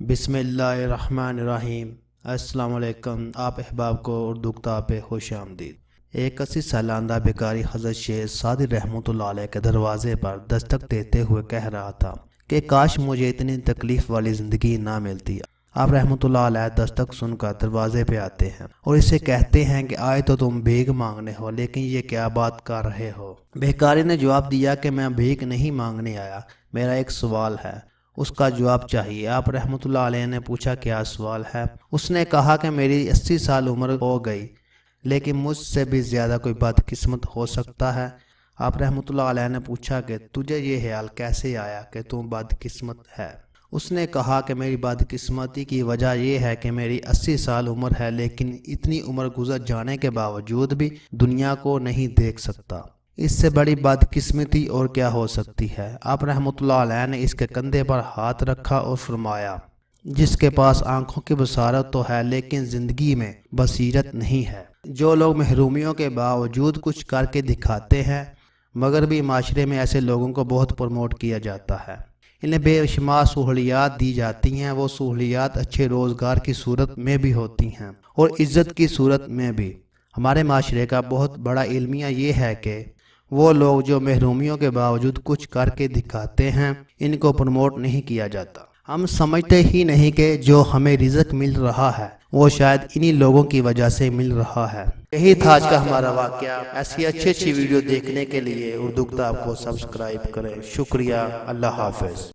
بسم اللہ الرحمن الرحیم۔ السلام علیکم۔ آپ احباب کو اردو کتاب پہ خوش آمدید۔ ایک 80 سالہ بھکاری حضرت شیخ سادی رحمت اللہ علیہ کے دروازے پر دستک دیتے ہوئے کہہ رہا تھا کہ کاش مجھے اتنی تکلیف والی زندگی نہ ملتی۔ آپ رحمت اللہ علیہ دستک سن کر دروازے پہ آتے ہیں اور اسے کہتے ہیں کہ آئے تو تم بھیک مانگنے ہو، لیکن یہ کیا بات کر رہے ہو؟ بھکاری نے جواب دیا کہ میں بھیک نہیں مانگنے آیا، میرا ایک سوال ہے، اس کا جواب چاہیے۔ آپ رحمت اللہ علیہ نے پوچھا کیا سوال ہے؟ اس نے کہا کہ میری 80 سال عمر ہو گئی، لیکن مجھ سے بھی زیادہ کوئی بدقسمت ہو سکتا ہے؟ آپ رحمت اللہ علیہ نے پوچھا کہ تجھے یہ خیال کیسے آیا کہ تم بدقسمت ہے؟ اس نے کہا کہ میری بدقسمتی کی وجہ یہ ہے کہ میری 80 سال عمر ہے، لیکن اتنی عمر گزر جانے کے باوجود بھی دنیا کو نہیں دیکھ سکتا۔ اس سے بڑی بدقسمتی اور کیا ہو سکتی ہے؟ آپ رحمت اللہ علیہ نے اس کے کندھے پر ہاتھ رکھا اور فرمایا، جس کے پاس آنکھوں کی بصارت تو ہے لیکن زندگی میں بصیرت نہیں ہے، جو لوگ محرومیوں کے باوجود کچھ کر کے دکھاتے ہیں، مگر بھی معاشرے میں ایسے لوگوں کو بہت پروموٹ کیا جاتا ہے، انہیں بے شمار سہولیات دی جاتی ہیں۔ وہ سہولیات اچھے روزگار کی صورت میں بھی ہوتی ہیں اور عزت کی صورت میں بھی۔ ہمارے معاشرے کا بہت بڑا المیہ یہ ہے کہ وہ لوگ جو محرومیوں کے باوجود کچھ کر کے دکھاتے ہیں، ان کو پروموٹ نہیں کیا جاتا۔ ہم سمجھتے ہی نہیں کہ جو ہمیں رزق مل رہا ہے وہ شاید انہی لوگوں کی وجہ سے مل رہا ہے۔ یہی تھا آج کا ہمارا واقعہ۔ ایسی اچھی ویڈیو دیکھنے کے لیے اردو کتاب کو سبسکرائب کریں۔ شکریہ۔ اللہ حافظ۔